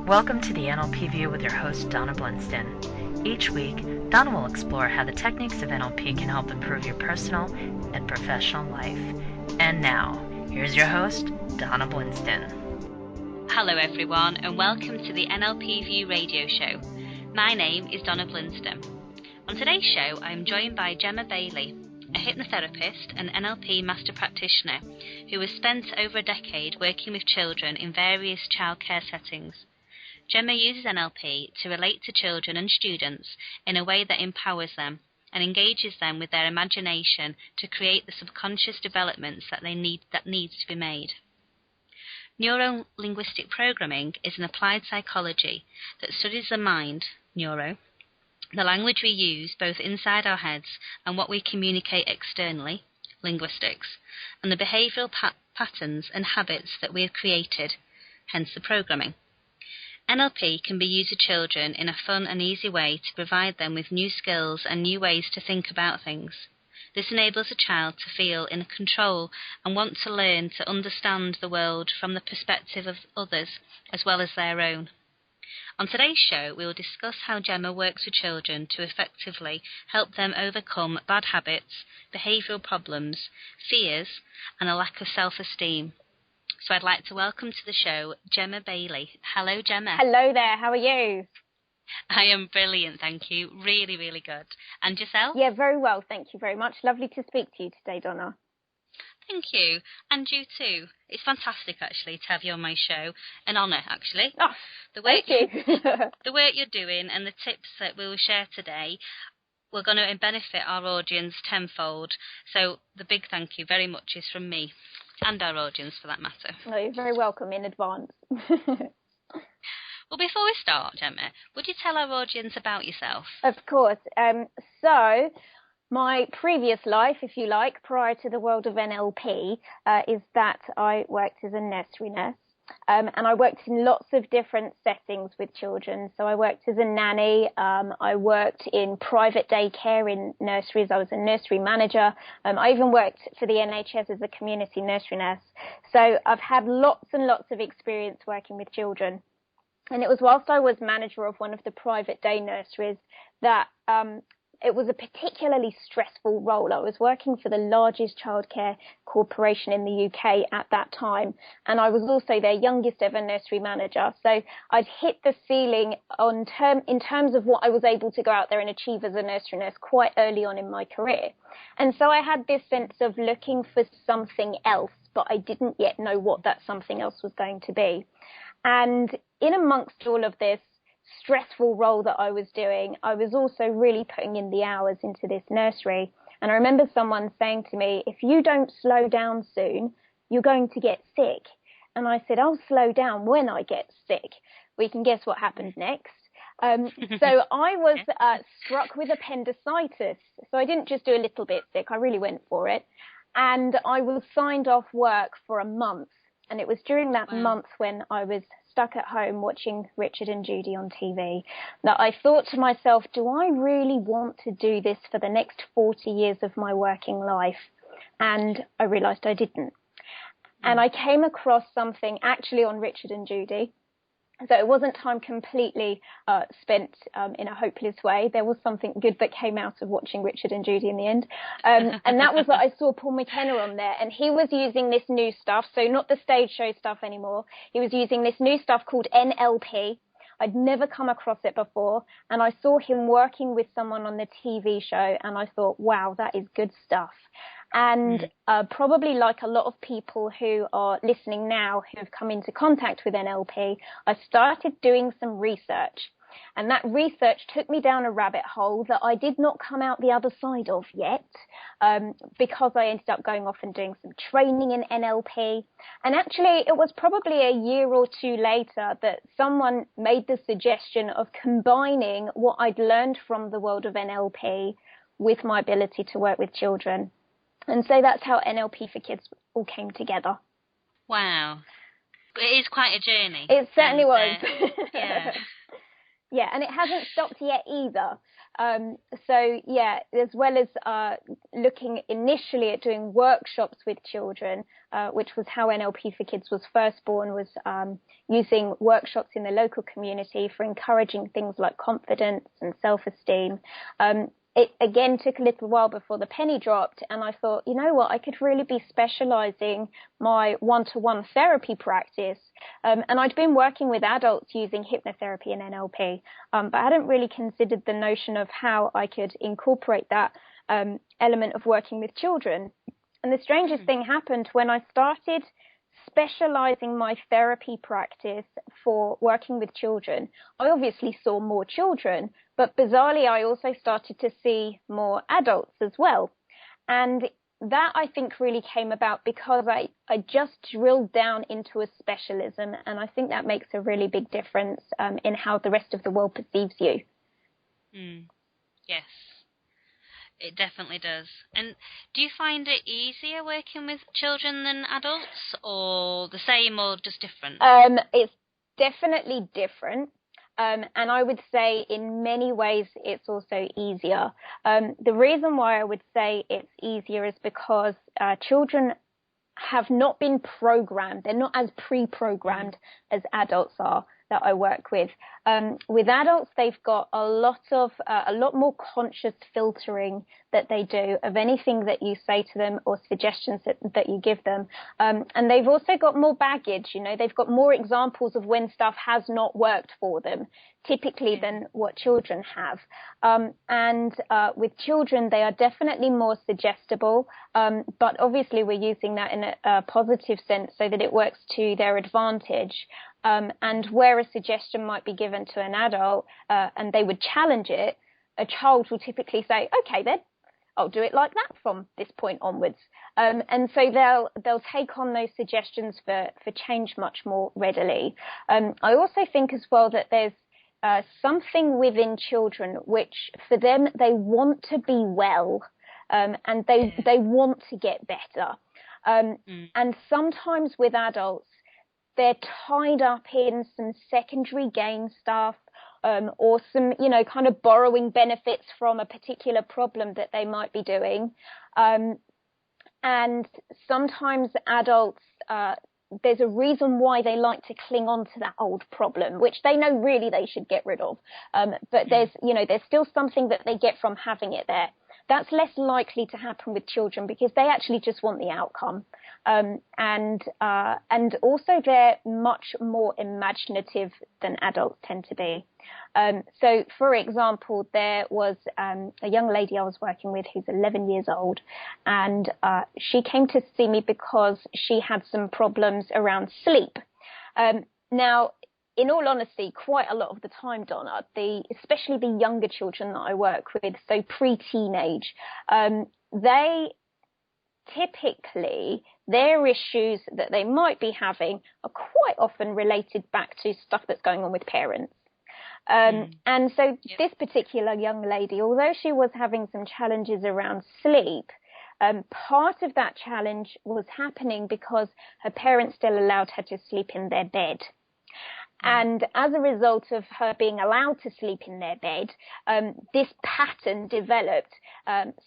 Welcome to the NLP View with your host, Donna Blinston. Each week, Donna will explore how the techniques of NLP can help improve your personal and professional life. And now, here's your host, Donna Blinston. Hello everyone, and welcome to the NLP View radio show. My name is Donna Blinston. On today's show, I am joined by Gemma Bailey, a hypnotherapist and NLP master practitioner who has spent over a decade working with children in various childcare settings. Gemma uses NLP to relate to children and students in a way that empowers them and engages them with their imagination to create the subconscious developments that needs to be made. Neuro-Linguistic Programming is an applied psychology that studies the mind, neuro, the language we use both inside our heads and what we communicate externally, linguistics, and the behavioural patterns and habits that we have created, hence the programming. NLP can be used with children in a fun and easy way to provide them with new skills and new ways to think about things. This enables a child to feel in control and want to learn to understand the world from the perspective of others as well as their own. On today's show, we will discuss how Gemma works with children to effectively help them overcome bad habits, behavioural problems, fears, and a lack of self-esteem. So I'd like to welcome to the show Gemma Bailey. Hello, Gemma. Hello there. How are you? I am brilliant, thank you. Really, really good. And yourself? Yeah, very well. Thank you very much. Lovely to speak to you today, Donna. Thank you. And you too. It's fantastic, actually, to have you on my show. An honour, actually. Oh, thank you. The work you're doing and the tips that we will share today, we're going to benefit our audience tenfold. So the big thank you very much is from me. And our audience, for that matter. Oh, you're very welcome in advance. Well, before we start, Gemma, would you tell our audience about yourself? Of course. So, my previous life, if you like, prior to the world of NLP, is that I worked as a nursery nurse. And I worked in lots of different settings with children. So I worked as a nanny. I worked in private daycare in nurseries. I was a nursery manager. I even worked for the NHS as a community nursery nurse. So I've had lots and lots of experience working with children. And it was whilst I was manager of one of the private day nurseries that it was a particularly stressful role. I was working for the largest childcare corporation in the UK at that time, and I was also their youngest ever nursery manager. So I'd hit the ceiling in terms of what I was able to go out there and achieve as a nursery nurse quite early on in my career. And so I had this sense of looking for something else, but I didn't yet know what that something else was going to be. And in amongst all of this stressful role that I was doing, I was also really putting in the hours into this nursery. And I remember someone saying to me, if you don't slow down soon, you're going to get sick. And I said, I'll slow down when I get sick. We can guess what happened next. So I was struck with appendicitis. So I didn't just do a little bit sick, I really went for it. And I was signed off work for a month. And it was during that month when I was stuck at home watching Richard and Judy on TV that I thought to myself, do I really want to do this for the next 40 years of my working life? And I realised I didn't. And I came across something actually on Richard and Judy. So it wasn't time completely spent in a hopeless way. There was something good that came out of watching Richard and Judy in the end. And that was that I saw Paul McKenna on there, and he was using this new stuff, so not the stage show stuff anymore. He was using this new stuff called NLP. I'd never come across it before, and I saw him working with someone on the TV show, and I thought, wow, that is good stuff. And probably like a lot of people who are listening now who have come into contact with NLP, I started doing some research. And that research took me down a rabbit hole that I did not come out the other side of yet, because I ended up going off and doing some training in NLP. And actually, it was probably a year or two later that someone made the suggestion of combining what I'd learned from the world of NLP with my ability to work with children. And so that's how NLP4Kids all came together. Wow. It is quite a journey. It certainly was. Yeah. Yeah, and it hasn't stopped yet either. So yeah, as well as looking initially at doing workshops with children, which was how NLP4Kids was first born, was using workshops in the local community for encouraging things like confidence and self-esteem. It again took a little while before the penny dropped, and I thought, you know what, I could really be specializing my one-to-one therapy practice. And I'd been working with adults using hypnotherapy and NLP, but I hadn't really considered the notion of how I could incorporate that element of working with children. And the strangest thing happened when I started specializing my therapy practice for working with children. I obviously saw more children, but bizarrely, I also started to see more adults as well. And that, I think, really came about because I just drilled down into a specialism, and I think that makes a really big difference in how the rest of the world perceives you. Yes, it definitely does. And do you find it easier working with children than adults, or the same, or just different? It's definitely different. And I would say in many ways it's also easier. The reason why I would say it's easier is because children have not been programmed. They're not as pre-programmed as adults are that I work with. With adults, they've got a lot more conscious filtering that they do of anything that you say to them or suggestions that you give them. And they've also got more baggage, they've got more examples of when stuff has not worked for them, typically, than what children have. And with children, they are definitely more suggestible, but obviously we're using that in a positive sense so that it works to their advantage. And where a suggestion might be given to an adult and they would challenge it, a child will typically say, okay, then I'll do it like that from this point onwards. And so they'll take on those suggestions for change much more readily. I also think as well that there's something within children which for them, they want to be well and they want to get better. And sometimes with adults, they're tied up in some secondary gain stuff, or some, kind of borrowing benefits from a particular problem that they might be doing. And sometimes adults, there's a reason why they like to cling on to that old problem, which they know really they should get rid of. But there's still something that they get from having it there. That's less likely to happen with children because they actually just want the outcome. And also they're much more imaginative than adults tend to be. So, for example, there was a young lady I was working with who's 11 years old, and she came to see me because she had some problems around sleep. Now, in all honesty, quite a lot of the time, Donna, especially the younger children that I work with, so pre-teenage, they typically, their issues that they might be having are quite often related back to stuff that's going on with parents. And so this particular young lady, although she was having some challenges around sleep, part of that challenge was happening because her parents still allowed her to sleep in their bed. And as a result of her being allowed to sleep in their bed, this pattern developed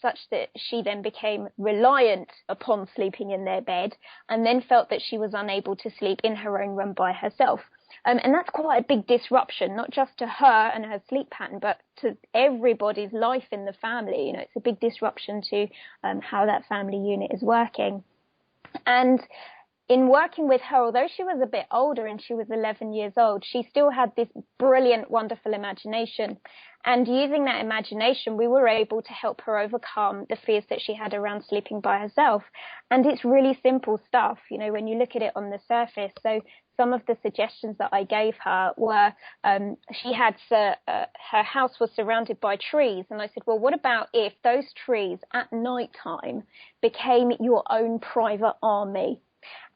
such that she then became reliant upon sleeping in their bed and then felt that she was unable to sleep in her own room by herself. And that's quite a big disruption, not just to her and her sleep pattern, but to everybody's life in the family. It's a big disruption to how that family unit is working. And in working with her, although she was a bit older and she was 11 years old, she still had this brilliant, wonderful imagination. And using that imagination, we were able to help her overcome the fears that she had around sleeping by herself. And it's really simple stuff, when you look at it on the surface. So some of the suggestions that I gave her were, her house was surrounded by trees. And I said, well, what about if those trees at night time became your own private army?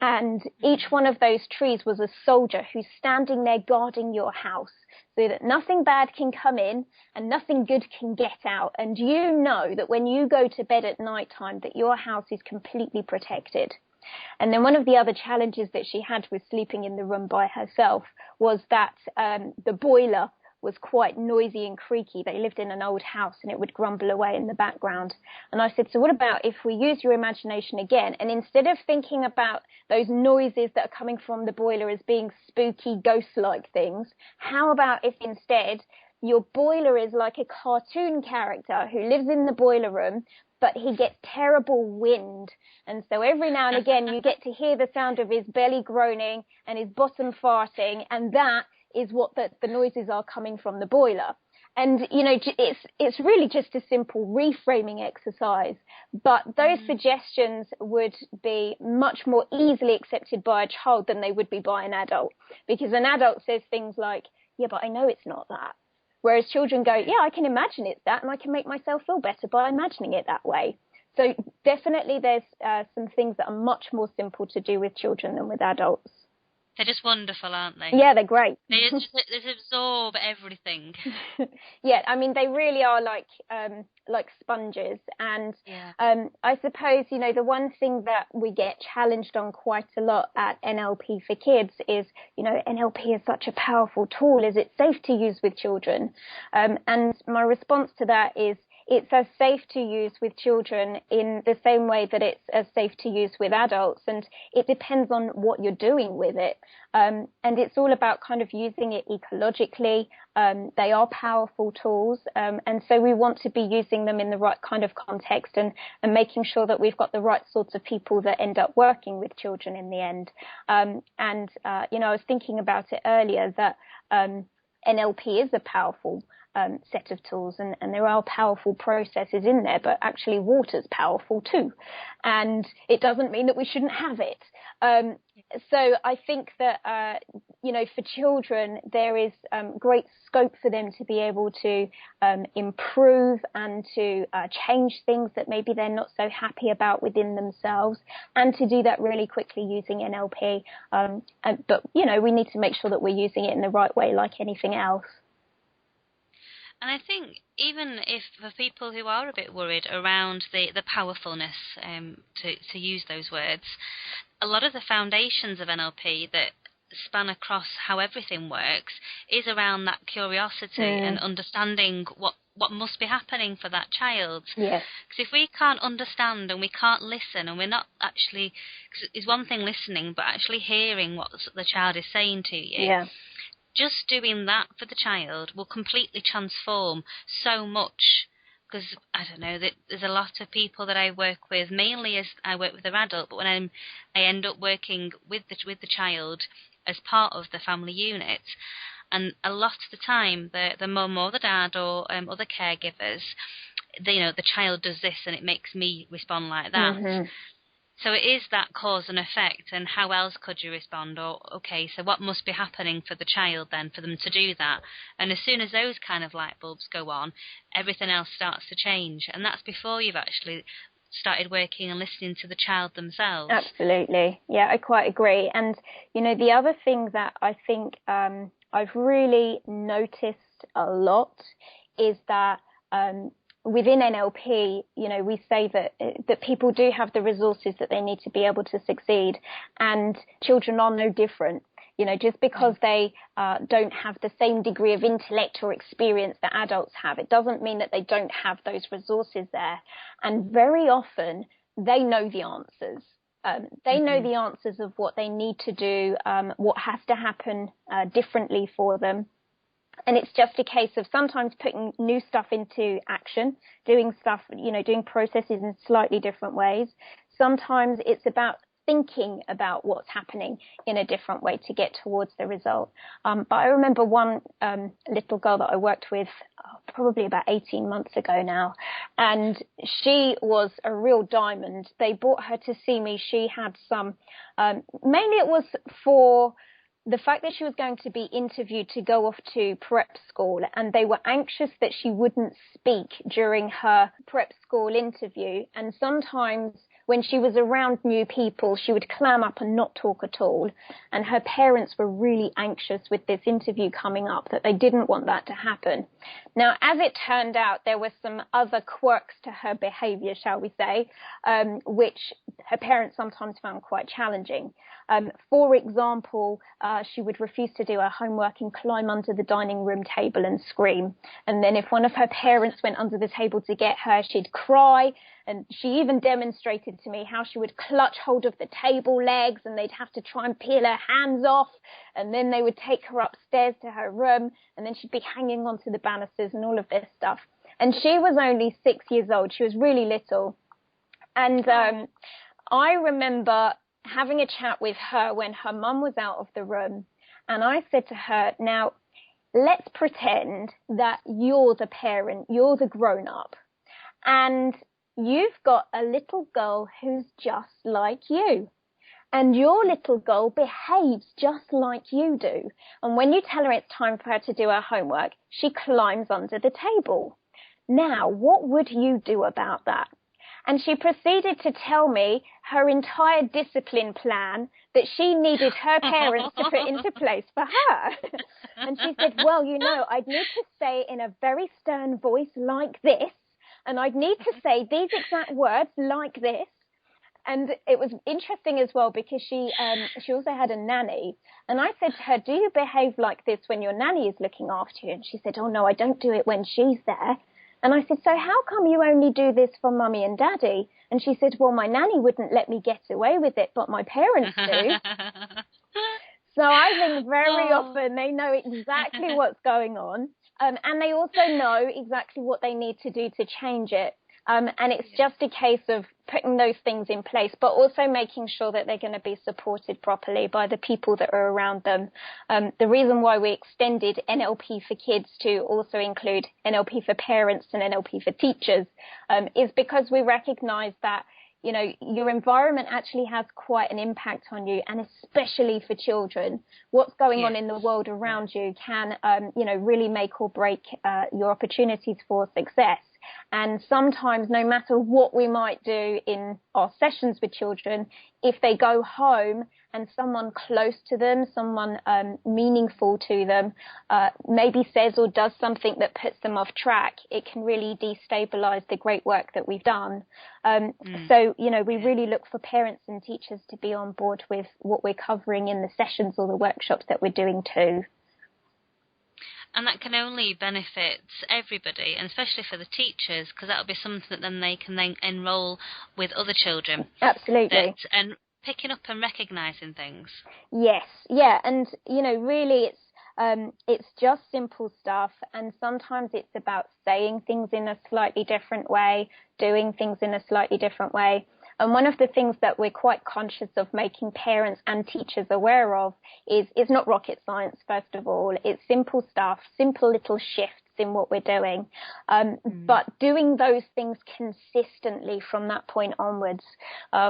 And each one of those trees was a soldier who's standing there guarding your house so that nothing bad can come in and nothing good can get out. And you know that when you go to bed at night time that your house is completely protected. And then one of the other challenges that she had with sleeping in the room by herself was that the boiler was quite noisy and creaky. They lived in an old house and it would grumble away in the background. And I said, so what about if we use your imagination again, and instead of thinking about those noises that are coming from the boiler as being spooky, ghost-like things, how about if instead your boiler is like a cartoon character who lives in the boiler room, but he gets terrible wind. And so every now and again you get to hear the sound of his belly groaning and his bottom farting, and that is what the noises are coming from the boiler. And, you know, it's really just a simple reframing exercise. But those suggestions would be much more easily accepted by a child than they would be by an adult. Because an adult says things like, yeah, but I know it's not that. Whereas children go, yeah, I can imagine it's that, and I can make myself feel better by imagining it that way. So definitely there's some things that are much more simple to do with children than with adults. They're just wonderful, aren't they? Yeah, they're great. They absorb everything. Yeah, I mean, they really are like sponges. And I suppose, you know, the one thing that we get challenged on quite a lot at NLP4Kids is, you know, NLP is such a powerful tool. Is it safe to use with children? And my response to that is, it's as safe to use with children in the same way that it's as safe to use with adults. And it depends on what you're doing with it. And it's all about kind of using it ecologically. They are powerful tools. And so we want to be using them in the right kind of context and making sure that we've got the right sorts of people that end up working with children in the end. You know, I was thinking about it earlier that NLP is a powerful set of tools, and there are powerful processes in there, but actually water's powerful too, and it doesn't mean that we shouldn't have it. So I think that you know, for children there is great scope for them to be able to improve and to change things that maybe they're not so happy about within themselves, and to do that really quickly using NLP. But you know, we need to make sure that we're using it in the right way, like anything else. And I think even if for people who are a bit worried around the powerfulness, to use those words, a lot of the foundations of NLP that span across how everything works is around that curiosity and understanding what must be happening for that child. Yes. Because if we can't understand and we can't listen, and we're not actually, cause it's one thing listening, but actually hearing what the child is saying to you. Yeah. Just doing that for the child will completely transform so much. Because, I don't know, there's a lot of people that I work with, mainly as I work with their adult, but when I end up working with the child as part of the family unit, and a lot of the time the mum or the dad or other caregivers, the child does this and it makes me respond like that. Mm-hmm. So it is that cause and effect, and how else could you respond? Or, okay, so what must be happening for the child then for them to do that? And as soon as those kind of light bulbs go on, everything else starts to change. And that's before you've actually started working and listening to the child themselves. Absolutely. Yeah, I quite agree. And, you know, the other thing that I think I've really noticed a lot is that within NLP, you know, we say that people do have the resources that they need to be able to succeed, and children are no different. You know, just because they don't have the same degree of intellect or experience that adults have, it doesn't mean that they don't have those resources there. And very often they know the answers. They know the answers of what they need to do, what has to happen differently for them. And it's just a case of sometimes putting new stuff into action, doing stuff, you know, doing processes in slightly different ways. Sometimes it's about thinking about what's happening in a different way to get towards the result. But I remember one little girl that I worked with probably about 18 months ago now, and she was a real diamond. They brought her to see me. She had some, mainly it was for the fact that she was going to be interviewed to go off to prep school, and they were anxious that she wouldn't speak during her prep school interview. And sometimes when she was around new people, she would clam up and not talk at all. And her parents were really anxious with this interview coming up, that they didn't want that to happen. Now, as it turned out, there were some other quirks to her behavior, shall we say, which her parents sometimes found quite challenging. For example, she would refuse to do her homework and climb under the dining room table and scream. And then if one of her parents went under the table to get her, she'd cry. And she even demonstrated to me how she would clutch hold of the table legs and they'd have to try and peel her hands off. And then they would take her upstairs to her room and then she'd be hanging onto the banisters and all of this stuff. And she was only 6 years old. She was really little. And I remember having a chat with her when her mum was out of the room. And I said to her, now, let's pretend that you're the parent, you're the grown-up. And you've got a little girl who's just like you. And your little girl behaves just like you do. And when you tell her it's time for her to do her homework, she climbs under the table. Now, what would you do about that? And she proceeded to tell me her entire discipline plan that she needed her parents to put into place for her. And she said, well, you know, I'd need to say in a very stern voice like this, and I'd need to say these exact words like this. And it was interesting as well because she also had a nanny. And I said to her, do you behave like this when your nanny is looking after you? And she said, oh, no, I don't do it when she's there. And I said, so how come you only do this for mummy and daddy? And she said, well, my nanny wouldn't let me get away with it, but my parents do. So I think very often they know exactly what's going on. And they also know exactly what they need to do to change it. And it's just a case of putting those things in place, but also making sure that they're going to be supported properly by the people that are around them. The reason why we extended NLP4Kids to also include NLP for parents and NLP for teachers is because we recognize that, you know, your environment actually has quite an impact on you, and especially for children. What's going on in the world around you can, you know, really make or break your opportunities for success. And sometimes, no matter what we might do in our sessions with children, if they go home and someone close to them, someone meaningful to them, maybe says or does something that puts them off track, it can really destabilize the great work that we've done. So, you know, we really look for parents and teachers to be on board with what we're covering in the sessions or the workshops that we're doing too. And that can only benefit everybody, and especially for the teachers, because that'll be something that then they can then enrol with other children. Absolutely. And picking up and recognising things. Yes, yeah, and you know, really, it's just simple stuff, and sometimes it's about saying things in a slightly different way, doing things in a slightly different way. And one of the things that we're quite conscious of making parents and teachers aware of is it's not rocket science, first of all. It's simple stuff, simple little shifts in what we're doing. But doing those things consistently from that point onwards.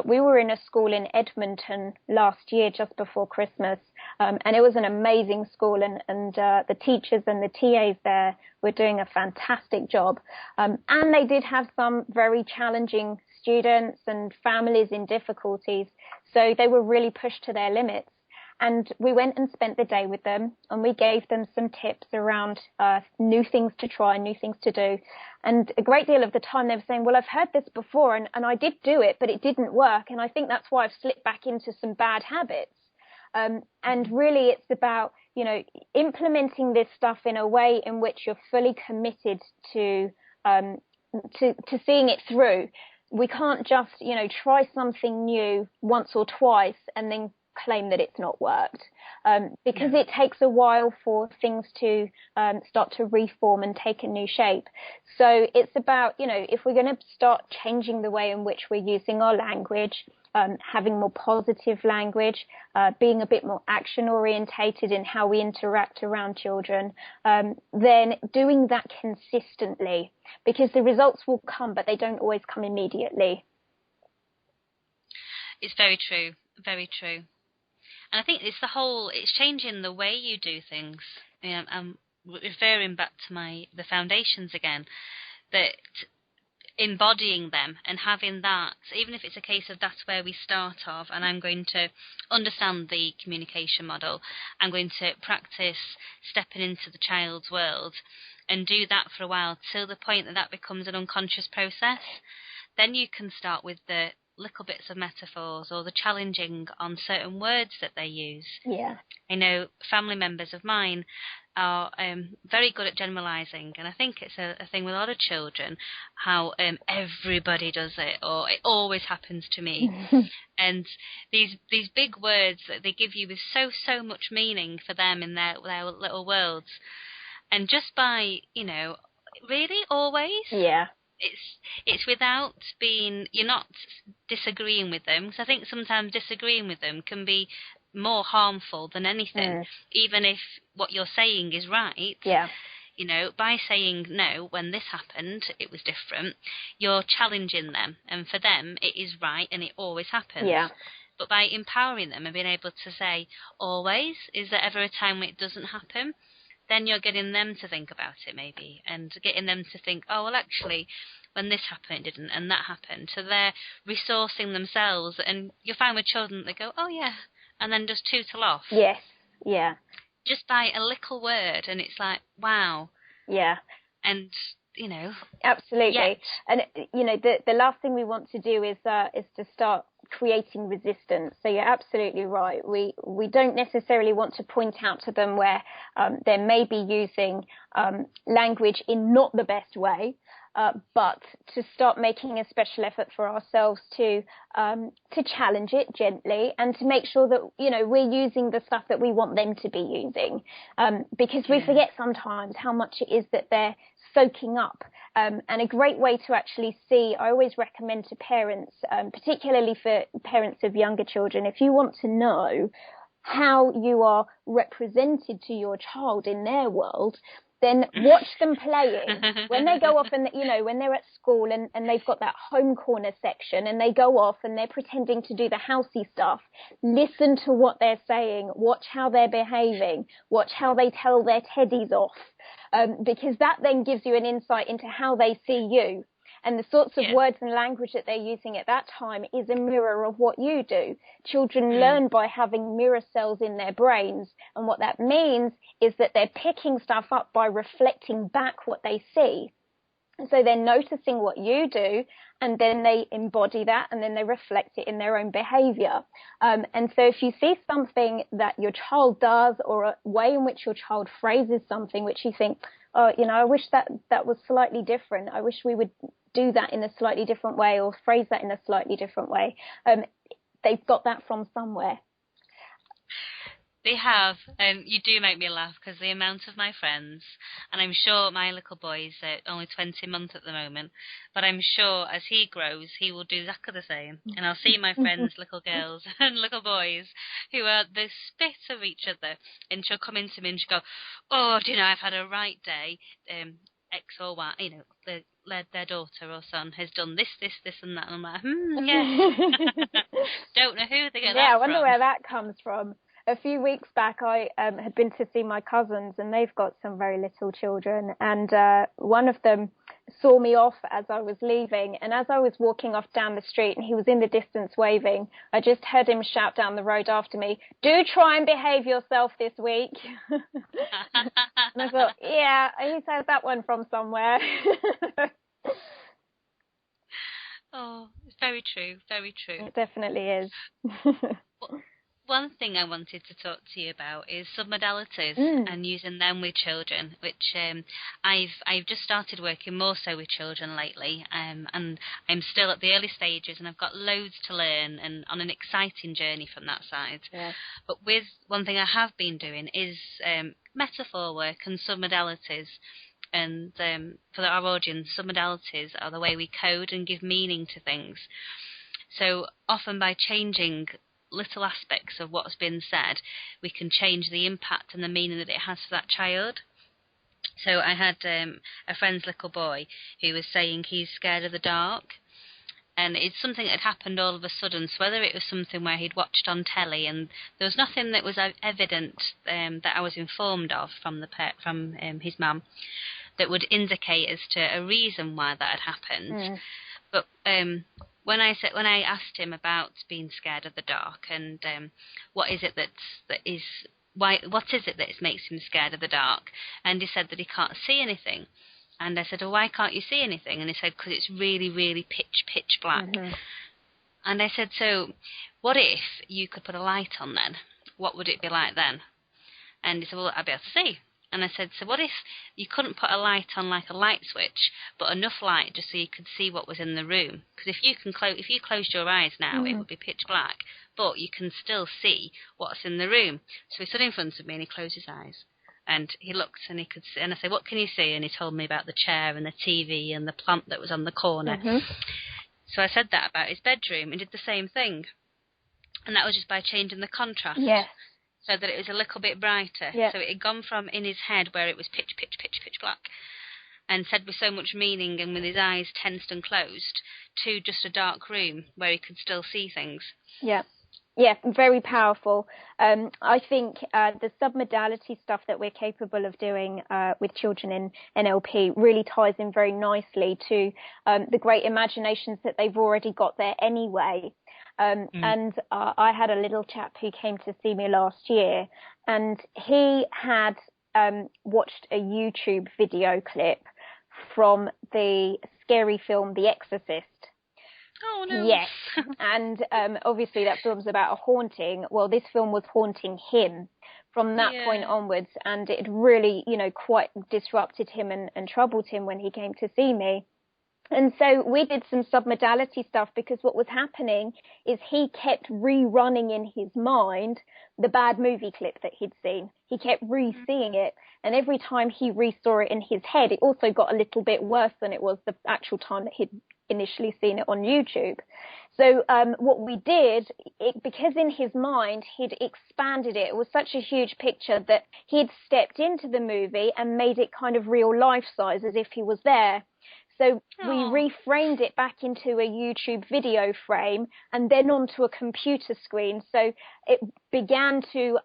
We were in a school in Edmonton last year, just before Christmas, and it was an amazing school, and the teachers and the TAs there were doing a fantastic job. And they did have some very challenging students and families in difficulties, so they were really pushed to their limits. And we went and spent the day with them, and we gave them some tips around new things to try, new things to do. And a great deal of the time they were saying, well, I've heard this before, and I did do it, but it didn't work, and I think that's why I've slipped back into some bad habits. And really it's about, you know, implementing this stuff in a way in which you're fully committed to seeing it through. We can't just, you know, try something new once or twice and then claim that it's not worked, because it takes a while for things to start to reform and take a new shape. So it's about, you know, if we're going to start changing the way in which we're using our language, having more positive language, being a bit more action orientated in how we interact around children, then doing that consistently, because the results will come, but they don't always come immediately. It's very true, very true. And I think it's changing the way you do things. You know, I'm referring back to the foundations again, that embodying them and having that, even if it's a case of that's where we start off, and I'm going to understand the communication model, I'm going to practice stepping into the child's world and do that for a while till the point that that becomes an unconscious process. Then you can start with the little bits of metaphors or the challenging on certain words that they use. Yeah. I know family members of mine are very good at generalising, and I think it's a thing with a lot of children, how everybody does it, or it always happens to me. And these big words that they give you with so much meaning for them in their little worlds. And just by, really always? Yeah. It's without being, you're not disagreeing with them, because I think sometimes disagreeing with them can be more harmful than anything, even if what you're saying is right. Yeah. By saying no, when this happened, it was different, you're challenging them, and for them, it is right, and it always happens. Yeah. But by empowering them and being able to say, always, is there ever a time when it doesn't happen? Then you're getting them to think about it, maybe, and getting them to think, oh, well, actually, when this happened, it didn't, and that happened. So they're resourcing themselves, and you'll find with children, they go, oh, yeah, and then just tootle off. Yes, yeah. Just by a little word, and it's like, wow. Yeah. And, Absolutely. Yet. And, the last thing we want to do is to start creating resistance. So you're absolutely right. We don't necessarily want to point out to them where they may be using language in not the best way, but to start making a special effort for ourselves to challenge it gently and to make sure that, we're using the stuff that we want them to be using, because we forget sometimes how much it is that they're soaking up. And a great way to actually see, I always recommend to parents, particularly for parents of younger children, if you want to know how you are represented to your child in their world, then watch them playing. When they go off and, when they're at school and they've got that home corner section and they go off and they're pretending to do the housey stuff, listen to what they're saying, watch how they're behaving, watch how they tell their teddies off, because that then gives you an insight into how they see you. And the sorts of words and language that they're using at that time is a mirror of what you do. Children learn by having mirror cells in their brains. And what that means is that they're picking stuff up by reflecting back what they see. And so they're noticing what you do, and then they embody that, and then they reflect it in their own behavior. And so if you see something that your child does, or a way in which your child phrases something which you think, oh, I wish that was slightly different. I wish we would do that in a slightly different way, or phrase that in a slightly different way. They've got that from somewhere. They have. You do make me laugh, because the amount of my friends, and I'm sure my little boy's only 20 months at the moment, but I'm sure as he grows, he will do exactly the same. And I'll see my friends, little girls and little boys, who are the spit of each other, and she'll come into me and she'll go, oh, I've had a right day. X or Y, their daughter or son has done this, and that. And I'm like, yeah. Don't know who they get that from. Yeah, I wonder where that comes from. A few weeks back, I had been to see my cousins, and they've got some very little children. And one of them saw me off as I was leaving. And as I was walking off down the street and he was in the distance waving, I just heard him shout down the road after me, do try and behave yourself this week. And I thought, yeah, he's had that one from somewhere. Oh, it's very true, very true. It definitely is. One thing I wanted to talk to you about is submodalities and using them with children, which I've just started working more so with children lately, and I'm still at the early stages, and I've got loads to learn and on an exciting journey from that side. Yeah. But with one thing I have been doing is metaphor work and submodalities. And for our audience, submodalities are the way we code and give meaning to things. So often by changing little aspects of what's been said, we can change the impact and the meaning that it has for that child. So I had a friend's little boy who was saying he's scared of the dark, and it's something that had happened all of a sudden. So whether it was something where he'd watched on telly and there was nothing that was evident that I was informed of from his mum, that would indicate as to a reason why that had happened. But when I asked him about being scared of the dark and what is it that makes him scared of the dark, and he said that he can't see anything. And I said, "Oh, why can't you see anything?" And he said, "Because it's really, really pitch black." And I said, "So what if you could put a light on then? What would it be like then?" And he said, "Well, I'd be able to see." And I said, "So what if you couldn't put a light on like a light switch, but enough light just so you could see what was in the room? Because if you closed your eyes now, it would be pitch black, but you can still see what's in the room." So he stood in front of me and he closed his eyes. And he looked and he could see, and I said, "What can you see?" And he told me about the chair and the TV and the plant that was on the corner. So I said that about his bedroom and did the same thing. And that was just by changing the contrast. Yes. So that it was a little bit brighter. Yeah. So it had gone from in his head where it was pitch black, and said with so much meaning and with his eyes tensed and closed, to just a dark room where he could still see things. Yeah. Yeah, very powerful. I think the submodality stuff that we're capable of doing with children in NLP really ties in very nicely to the great imaginations that they've already got there anyway. And I had a little chap who came to see me last year, and he had watched a YouTube video clip from the scary film The Exorcist. Oh, no. Yes. And obviously that film's about a haunting. Well, this film was haunting him from that point onwards, and it really, quite disrupted him and troubled him when he came to see me. And so we did some submodality stuff, because what was happening is he kept rerunning in his mind the bad movie clip that he'd seen. He kept re-seeing it. And every time he re-saw it in his head, it also got a little bit worse than it was the actual time that he'd initially seen it on YouTube. So what we did, because in his mind he'd expanded it, it was such a huge picture that he'd stepped into the movie and made it kind of real life size, as if he was there. So we reframed it back into a YouTube video frame and then onto a computer screen. So it began to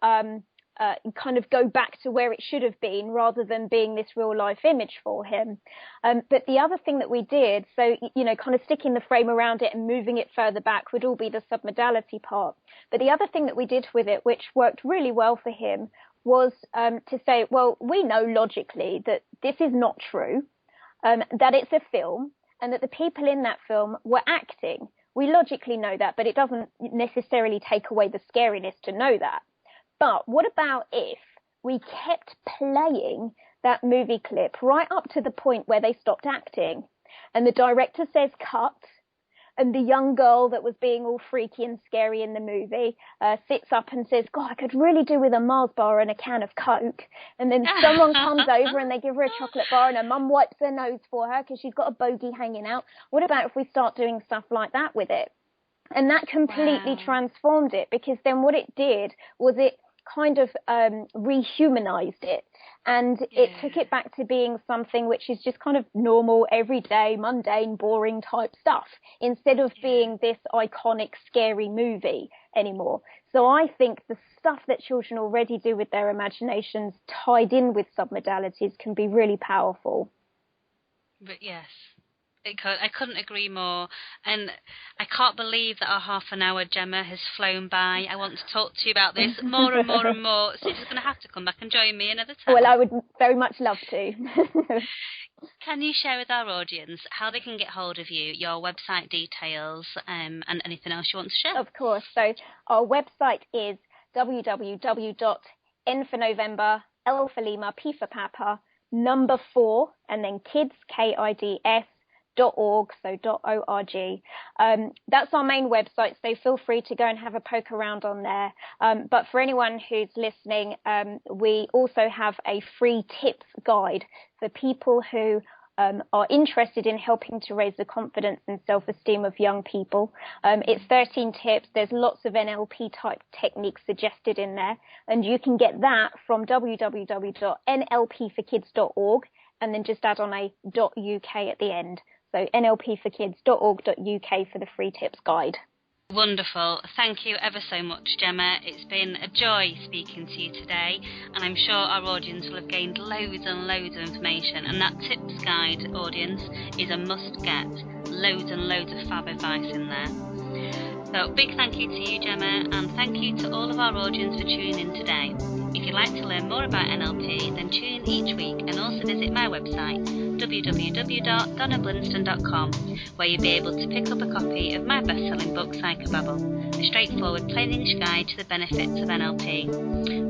kind of go back to where it should have been, rather than being this real life image for him. But the other thing that we did, so, kind of sticking the frame around it and moving it further back would all be the submodality part. But the other thing that we did with it, which worked really well for him, was to say, well, we know logically that this is not true, that it's a film, and that the people in that film were acting. We logically know that, but it doesn't necessarily take away the scariness to know that. But what about if we kept playing that movie clip right up to the point where they stopped acting, and the director says cut, and the young girl that was being all freaky and scary in the movie sits up and says, "God, I could really do with a Mars bar and a can of Coke." And then someone comes over and they give her a chocolate bar, and her mum wipes her nose for her because she's got a bogey hanging out. What about if we start doing stuff like that with it? And that completely transformed it, because then what it did was it kind of rehumanized it, and it took it back to being something which is just kind of normal, everyday, mundane, boring type stuff, instead of being this iconic, scary movie anymore. So I think the stuff that children already do with their imaginations tied in with submodalities can be really powerful. But yes, I couldn't agree more. And I can't believe that our half an hour, Gemma, has flown by. I want to talk to you about this more and more and more. So you're just going to have to come back and join me another time. Well, I would very much love to. Can you share with our audience how they can get hold of you, your website details, and anything else you want to share? Of course. So our website is www.N for November, L for Lima, P for Papa, 4, and then kids, KIDS, .org, so .org. That's our main website, so feel free to go and have a poke around on there. But for anyone who's listening, we also have a free tips guide for people who are interested in helping to raise the confidence and self-esteem of young people. It's 13 tips. There's lots of NLP type techniques suggested in there, and you can get that from www.nlp4kids.org, and then just add on a .uk at the end. So nlp4kids.org.uk for the free tips guide. Wonderful. Thank you ever so much, Gemma. It's been a joy speaking to you today, and I'm sure our audience will have gained loads and loads of information, and that tips guide, audience, is a must get. Loads and loads of fab advice in there. So big thank you to you, Gemma, and thank you to all of our audience for tuning in today. If you'd like to learn more about NLP, then tune in each week and also visit my website, www.donnablinston.com, where you'll be able to pick up a copy of my best-selling book, Psychobabble, a straightforward plain English guide to the benefits of NLP.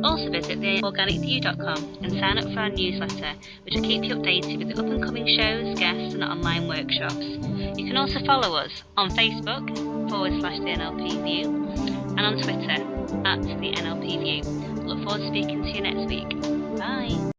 Also visit theorganicview.com and sign up for our newsletter, which will keep you updated with the up-and-coming shows, guests and online workshops. You can also follow us on Facebook /the NLP View and on Twitter @the NLP View. Look forward to speaking to you next week. Bye.